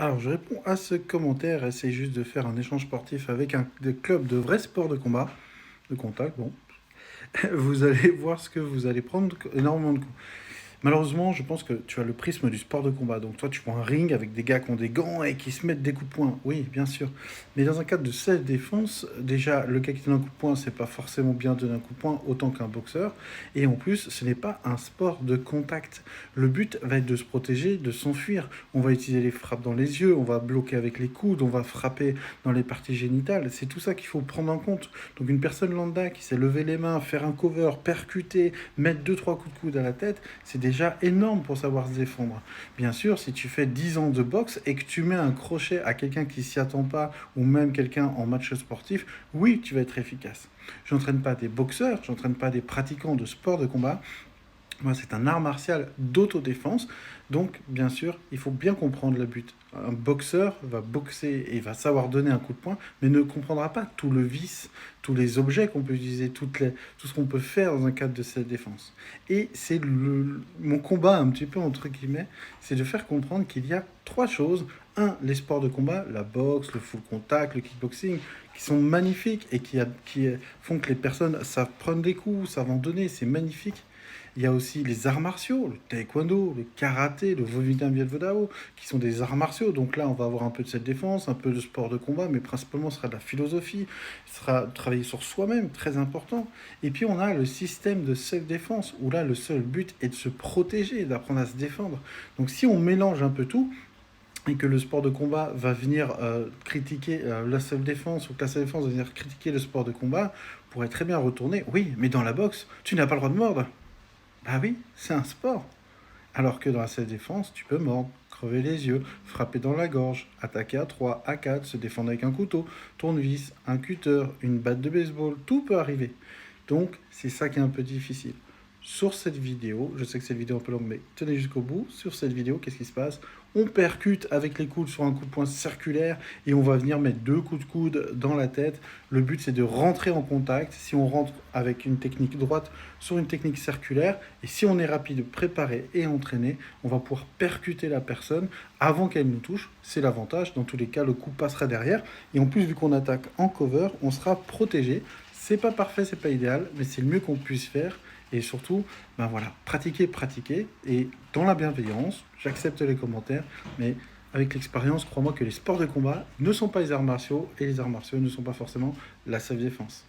Alors, je réponds à ce commentaire. Essaye juste de faire un échange sportif avec un des clubs de vrais sports de combat, de contact. Bon, vous allez voir ce que vous allez prendre énormément de coups. Malheureusement, je pense que tu as le prisme du sport de combat. Donc toi, tu vois un ring avec des gars qui ont des gants et qui se mettent des coups de poing. Oui, bien sûr. Mais dans un cadre de self-défense, déjà, le gars qui donne un coup de poing, c'est pas forcément bien de donner un coup de poing autant qu'un boxeur. Et en plus, ce n'est pas un sport de contact. Le but va être de se protéger, de s'enfuir. On va utiliser les frappes dans les yeux, on va bloquer avec les coudes, on va frapper dans les parties génitales. C'est tout ça qu'il faut prendre en compte. Donc une personne lambda qui sait lever les mains, faire un cover, percuter, mettre deux trois coups de coude à la tête, c'est déjà énorme pour savoir se défendre. Bien sûr, si tu fais 10 ans de boxe et que tu mets un crochet à quelqu'un qui s'y attend pas, ou même quelqu'un en match sportif, oui, tu vas être efficace. J'entraîne pas des boxeurs, j'entraîne pas des pratiquants de sport de combat. Moi, c'est un art martial d'autodéfense. Donc, bien sûr, il faut bien comprendre le but. Un boxeur va boxer et va savoir donner un coup de poing, mais ne comprendra pas tout le vice, tous les objets qu'on peut utiliser, tout ce qu'on peut faire dans un cadre de cette défense. Et c'est mon combat, un petit peu entre guillemets, c'est de faire comprendre qu'il y a trois choses. Un, les sports de combat, la boxe, le full contact, le kickboxing, qui sont magnifiques et qui font que les personnes savent prendre des coups, savent en donner, c'est magnifique. Il y a aussi les arts martiaux, le taekwondo, le karaté, le Vovinam Vietvodao, qui sont des arts martiaux. Donc là, on va avoir un peu de cette défense, un peu de sport de combat, mais principalement, ce sera de la philosophie, ce sera travailler sur soi-même, très important. Et puis, on a le système de self-défense, où là, le seul but est de se protéger, d'apprendre à se défendre. Donc si on mélange un peu tout, et que le sport de combat va venir critiquer la self-défense, ou que la self-défense va venir critiquer le sport de combat, pourrait très bien retourner. Oui, mais dans la boxe, tu n'as pas le droit de mordre. Bah oui, c'est un sport. Alors que dans la self-défense, tu peux mordre, crever les yeux, frapper dans la gorge, attaquer à 3, à 4, se défendre avec un couteau, tournevis, un cutter, une batte de baseball, tout peut arriver. Donc, c'est ça qui est un peu difficile. Sur cette vidéo, je sais que cette vidéo est un peu longue, mais tenez jusqu'au bout. Sur cette vidéo, qu'est-ce qui se passe? On percute avec les coudes sur un coup de poing circulaire et on va venir mettre deux coups de coude dans la tête. Le but, c'est de rentrer en contact. Si on rentre avec une technique droite sur une technique circulaire, et si on est rapide, préparé et entraîné, on va pouvoir percuter la personne avant qu'elle nous touche. C'est l'avantage. Dans tous les cas, le coup passera derrière. Et en plus, vu qu'on attaque en cover, on sera protégé. C'est pas parfait, c'est pas idéal, mais c'est le mieux qu'on puisse faire. Et surtout, ben voilà, pratiquer, pratiquer. Et dans la bienveillance, j'accepte les commentaires, mais avec l'expérience, crois-moi que les sports de combat ne sont pas les arts martiaux, et les arts martiaux ne sont pas forcément la self-défense.